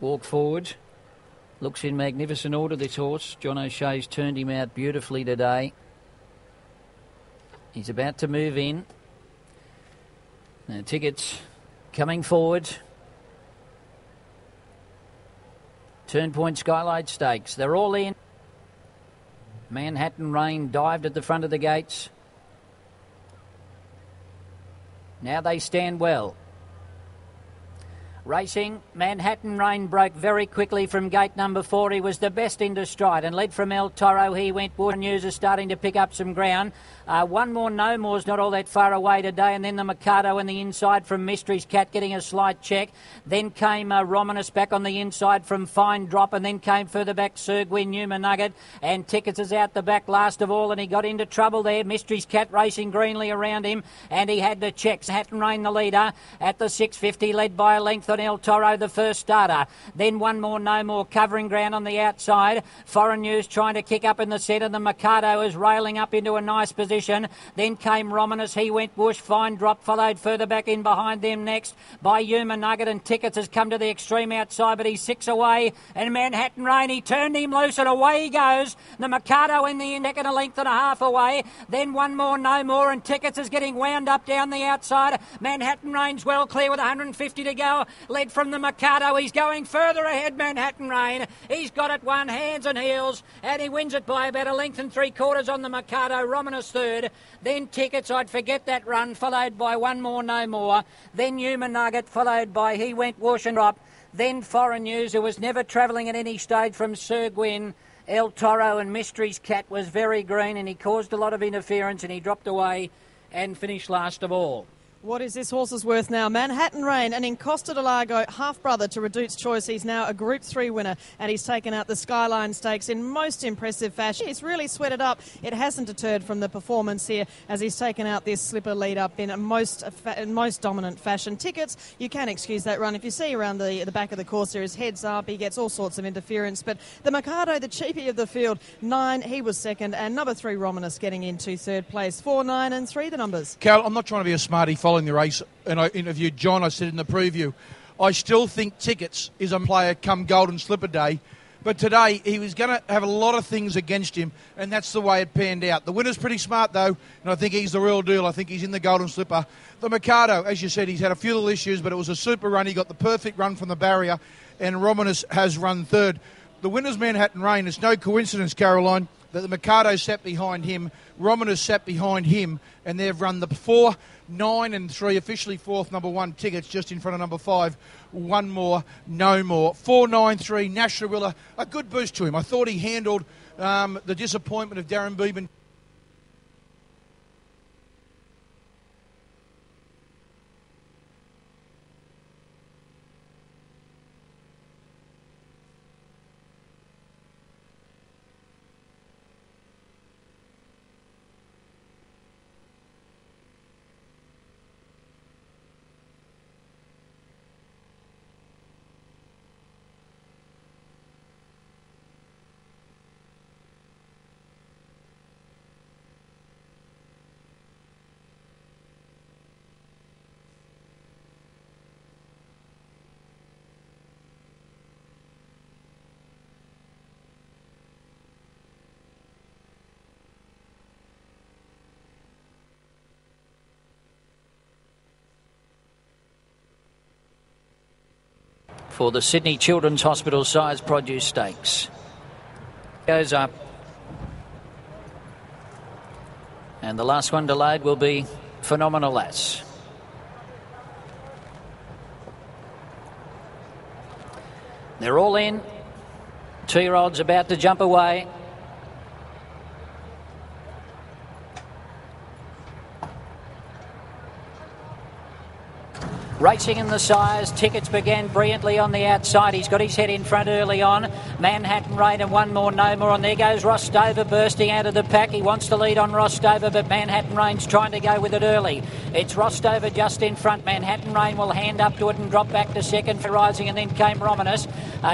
Walk forward. Looks in magnificent order, this horse. John O'Shea's turned him out beautifully today. He's about to move in. Now, Tickets coming forward. Turn Point Skylight Stakes. They're all in. Manhattan Rain dived at the front of the gates. Now they stand well. Racing, Manhattan Rain broke very quickly from gate number 4. He was the best into stride and led from El Toro. He went. Water News is starting to pick up some ground. One More No More's not all that far away today, and then the Mikado and the inside from Mystery's Cat getting a slight check. Then came Romanus back on the inside from Fine Drop, and then came further back Sir Gwyn Newman Nugget, and Tickets is out the back last of all, and he got into trouble there. Mystery's Cat racing greenly around him, and he had the checks. Manhattan Rain the leader at the 650, led by a length on El Toro, the first starter. Then One More No More covering ground on the outside. Foreign News trying to kick up in the centre. The Mikado is railing up into a nice position. Then came Romanus. He went bush. Fine Drop followed further back in behind them next by Human Nugget, and Tickets has come to the extreme outside, but he's 6 away. And Manhattan Rain, he turned him loose and away he goes. The Mikado in the second, a length and a half away. Then One More No More, and Tickets is getting wound up down the outside. Manhattan Rain's well clear with 150 to go. Led from the Mikado. He's going further ahead, Manhattan Rain. He's got it won hands and heels, and he wins it by about a length and 3/4 on the Mikado. Romanus third. Then Tickets, I'd forget that run, followed by One More No More. Then Human Nugget, followed by He Went Whoosh and Drop. Then Foreign News, who was never travelling at any stage from Sir Gwyn. El Toro and Mystery's Cat was very green, and he caused a lot of interference, and he dropped away and finished last of all. What is this horse's worth now? Manhattan Rain, an Encosta de Largo half-brother to Redute's Choice. He's now a Group 3 winner, and he's taken out the Skyline Stakes in most impressive fashion. He's really sweated up. It hasn't deterred from the performance here as he's taken out this slipper lead-up in a most dominant fashion. Tickets, you can excuse that run. If you see around the back of the course there, his head's up. He gets all sorts of interference. But the Mikado, the cheapie of the field, 9, he was second, and number 3, Romanus, getting into third place. 4, 9 and 3, the numbers. Carol, I'm not trying to be a smarty following the race, and I interviewed John. I said in the preview, I still think Tickets is a player come Golden Slipper Day, but today he was going to have a lot of things against him, and that's the way it panned out. The winner's pretty smart though, and I think he's the real deal. I think he's in the Golden Slipper. The Mikado, as you said, he's had a few little issues, but it was a super run. He got the perfect run from the barrier, and Romanus has run third. The winner's Manhattan Rain. It's no coincidence, Caroline, that the Mikado sat behind him, Romanus sat behind him, and they've run the 4, 9 and 3, officially fourth, number 1, Tickets, just in front of number 5, One More No More. 4, 9, 3, Nash Rilla, a good boost to him. I thought he handled the disappointment of Darren Beeben. For the Sydney Children's Hospital Size Produce Stakes. Goes up. And the last one to load will be Phenomenal Lass. They're all in. 2-year-olds about to jump away. Racing in the sires, Tickets began brilliantly on the outside. He's got his head in front early on. Manhattan Rain and One More No More. And there goes Rostover bursting out of the pack. He wants to lead on Rostover, but Manhattan Rain's trying to go with it early. It's Rostover just in front. Manhattan Rain will hand up to it and drop back to second for rising, and then came Romanus.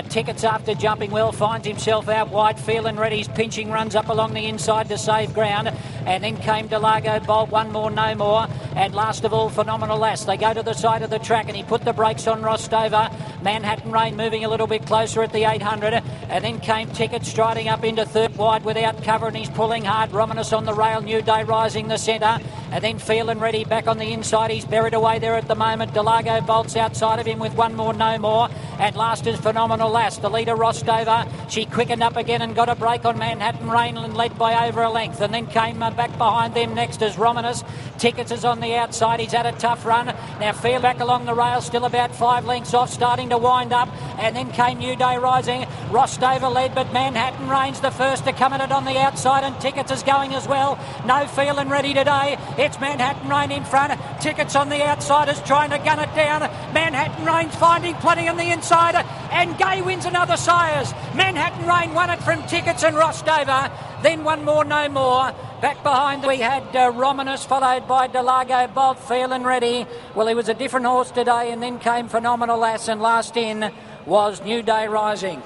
Tickets, after jumping well, finds himself out wide. Feeling ready. He's pinching runs up along the inside to save ground. And then came Delago Bolt, One More No More. And last of all, Phenomenal Lass. They go to the side of the track and he put the brakes on Rostover. Manhattan Rain moving a little bit closer at the 800. And then came Ticket striding up into third wide without cover, and he's pulling hard. Romanus on the rail, New Day Rising the centre. And then Feel and Ready back on the inside. He's buried away there at the moment. Delago bolts outside of him with one more, no more. And last is Phenomenal Lass. The leader, Rostover. She quickened up again and got a break on Manhattan Rain and led by over a length. And then came back behind them next as Romanus. Tickets is on the outside. He's had a tough run. Now Feel back along the rail, still about 5 lengths off, starting to wind up. And then came New Day Rising. Rostover led, but Manhattan Rain's the first to come at it on the outside, and Tickets is going as well. No Feel and Ready today. It's Manhattan Rain in front. Tickets on the outside is trying to gun it down. Manhattan Rain's finding plenty on the inside, and Gay wins another Sires. Manhattan Rain won it from Tickets and Rostover. Then one more, no more. Back behind we had Romanus, followed by Delago Bob, Feel and Ready. Well, he was a different horse today, and then came Phenomenal Lass, and last in was New Day Rising.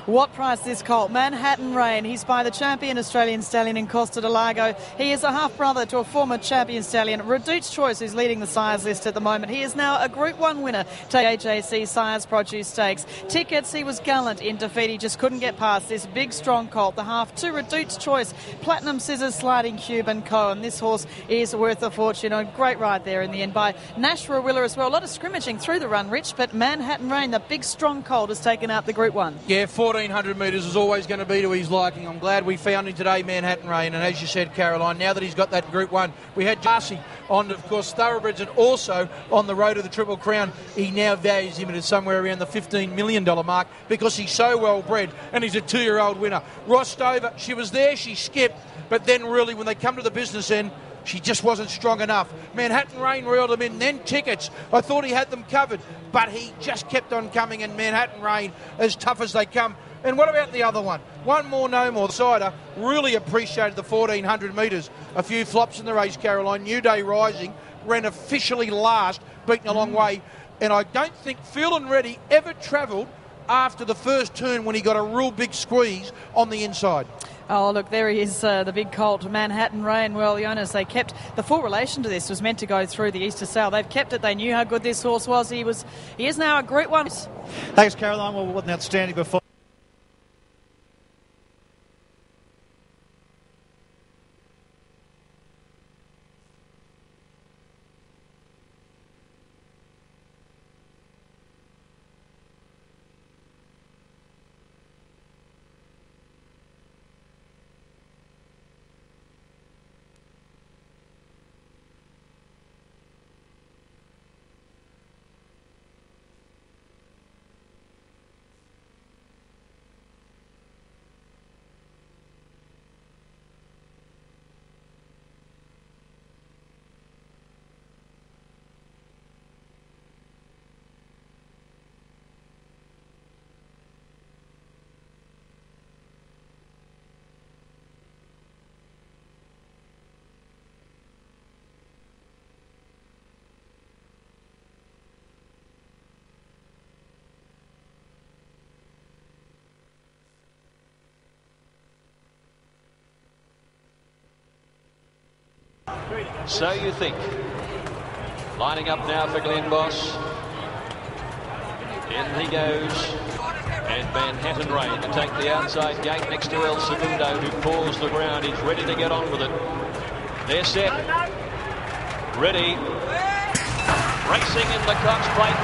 What price this colt? Manhattan Rain. He's by the champion Australian stallion in Costa Delago. He is a half-brother to a former champion stallion, Reduced Choice, who's leading the Sires list at the moment. He is now a Group 1 winner to HAC Sires Produce Stakes. Tickets, he was gallant in defeat. He just couldn't get past this big, strong colt. The half to Reduced Choice, Platinum Scissors, Sliding Cube and Co. And this horse is worth a fortune. A great ride there in the end by Nashua Willer as well. A lot of scrimmaging through the run, Rich, but Manhattan Rain, the big, strong colt, has taken out the Group 1. Yeah, 1400 metres is always going to be to his liking. I'm glad we found him today, Manhattan Rain, and as you said, Caroline, now that he's got that Group 1, we had Darcy on, of course, Thoroughbreds, and also on the road to the Triple Crown. He now values him at somewhere around the $15 million mark because he's so well bred and he's a 2-year-old winner. Rostover, she was there, she skipped, but then really when they come to the business end, she just wasn't strong enough. Manhattan Rain reeled him in. Then Tickets, I thought he had them covered, but he just kept on coming, and Manhattan Rain, as tough as they come. And what about the other one? One more, no more. Cider really appreciated the 1400 metres. A few flops in the race, Caroline. New Day Rising ran officially last, beaten a long way. And I don't think Feel and Ready ever travelled after the first turn when he got a real big squeeze on the inside. Oh, look, there he is, the big colt, Manhattan Rain. Well, Jonas, they kept the full relation to this was meant to go through the Easter sale. They've kept it. They knew how good this horse was. He is now a Group 1. Thanks, Caroline. Well, what an outstanding performance. So You Think. Lining up now for Glenn Boss. In he goes. And Manhattan Rain to take the outside gate next to El Segundo, who paws the ground. He's ready to get on with it. They're set. Ready. Racing in the Cox Plate.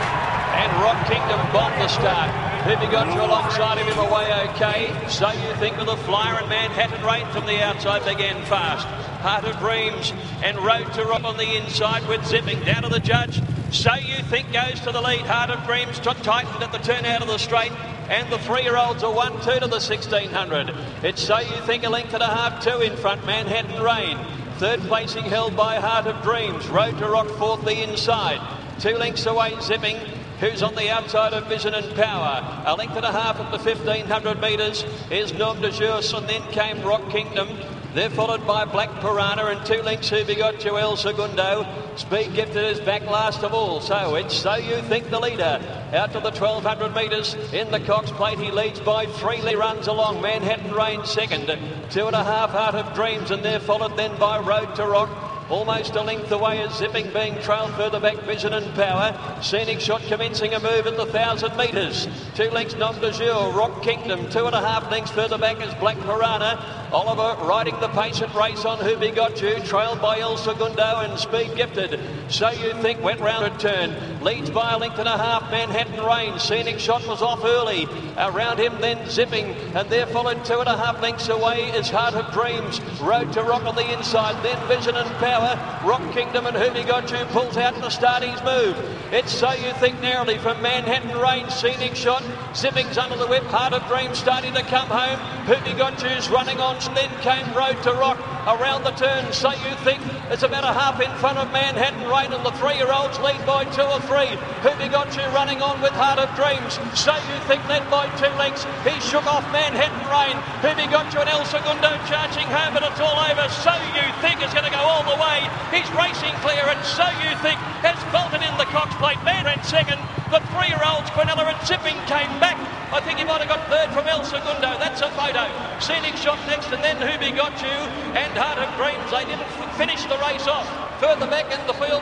And Rock Kingdom bombed the start. Who've you got you alongside of him away okay? So You Think with a flyer, and Manhattan Rain from the outside began fast. Heart of Dreams and Road to Rock on the inside with Zipping down to the judge. So You Think goes to the lead. Heart of Dreams tightened at the turn out of the straight, and the 3-year-olds are 1-2 to the 1600. It's So You Think a length and a half, 2 in front. Manhattan Rain. Third placing held by Heart of Dreams. Road to Rock fourth the inside. 2 lengths away Zipping, who's on the outside of Vision and Power. A length and a half at the 1500 metres is Norm de Jure, and then came Rock Kingdom. They're followed by Black Piranha, and 2 lengths who begot Joel Segundo. Speed Gifted is back last of all. So it's So You Think the leader. Out to the 1200 metres in the Cox Plate. He leads by 3. He runs along. Manhattan Rain second. 2.5 Heart of Dreams, and they're followed then by Road to Rock. Almost a length away is Zipping, being trailed further back, Vision and Power. Scenic Shot commencing a move at the 1,000 metres. 2 lengths Nom de Jour, Rock Kingdom. 2.5 lengths further back is Black Piranha. Oliver riding the patient race on Who Begot You, trailed by El Segundo and Speed Gifted. So You Think went round a turn. Leads by a length and a half, Manhattan Rain. Scenic Shot was off early. Around him then Zipping, and there followed 2.5 lengths away is Heart of Dreams. Road to Rock on the inside, then Vision and Power. Rock Kingdom and Who Begot You pulls out to start his move. It's So You Think narrowly from Manhattan Rain. Scenic Shot, Zipping's under the whip. Heart of Dreams starting to come home. Who Begot You's running on. Then came Road to Rock around the turn. So You Think it's about a half in front of Manhattan Rain, and the 3-year-olds lead by 2 or 3. Who Begot You running on with Heart of Dreams. So You Think led by 2 lengths. He shook off Manhattan Rain. Who Begot You and El Segundo charging home, but it's all over. So You Think is going to go all the way. He's racing clear, and So You Think has bolted in the Cox Plate. Man ran second. The 3-year-olds, Quinella and Zipping, came back. I think he might have got third from El Segundo. That's a photo. Scenic Shot next, and then Who Begot You and Heart of Dreams. They didn't finish the race off. Further back in the field,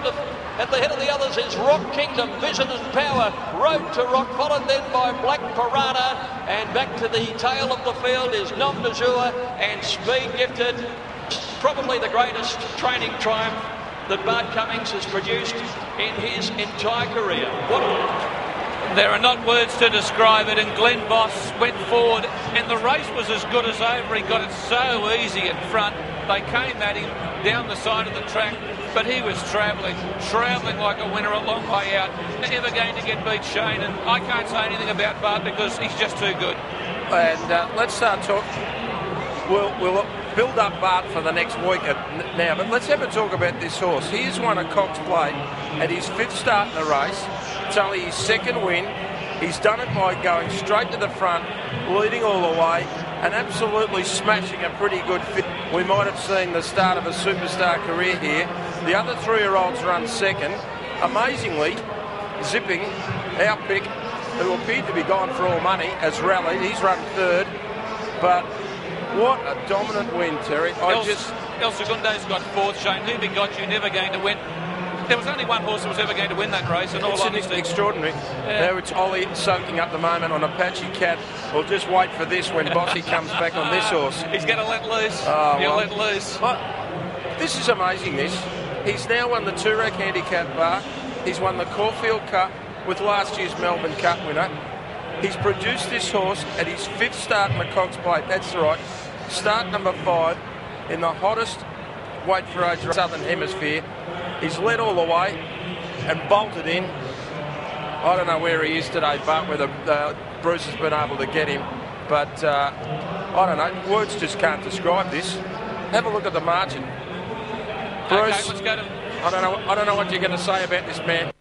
at the head of the others is Rock Kingdom, Vision and Power. Road to Rock, followed then by Black Piranha. And back to the tail of the field is Nom de Jour and Speed Gifted. Probably the greatest training triumph that Bart Cummings has produced in his entire career. There are not words to describe it, and Glenn Boss went forward, and the race was as good as over. He got it so easy in front. They came at him down the side of the track, but he was travelling like a winner a long way out. Never going to get beat, Shane, and I can't say anything about Bart because he's just too good. And let's start talk. We'll build up Bart for the next week now, but let's have a talk about this horse. He has won a Cox Plate at his 5th start in the race. It's only his 2nd win. He's done it by going straight to the front, leading all the way, and absolutely smashing a pretty good fit. We might have seen the start of a superstar career here. The other 3-year-olds run 2nd. Amazingly, Zipping, our pick, who appeared to be gone for all money, has rallied. He's run 3rd, but what a dominant win, Terry. El Segundo's got 4th, Shane. Who Begot You never going to win. There was only one horse that was ever going to win that race, and all honesty. Extraordinary. Yeah. Now it's Ollie soaking up the moment on Apache Cat. We'll just wait for this when Bossy comes back on this horse. He's going to let loose. He'll let loose. This is amazing, this. He's now won the Toorak Handicap Bar. He's won the Caulfield Cup with last year's Melbourne Cup winner. He's produced this horse at his 5th start in the Cox Plate. That's right. Start number 5 in the hottest weight for age Southern Hemisphere. He's led all the way and bolted in. I don't know where he is today, but whether Bruce has been able to get him. But I don't know. Words just can't describe this. Have a look at the margin. Bruce, Okay, let's go to... I don't know what you're going to say about this man.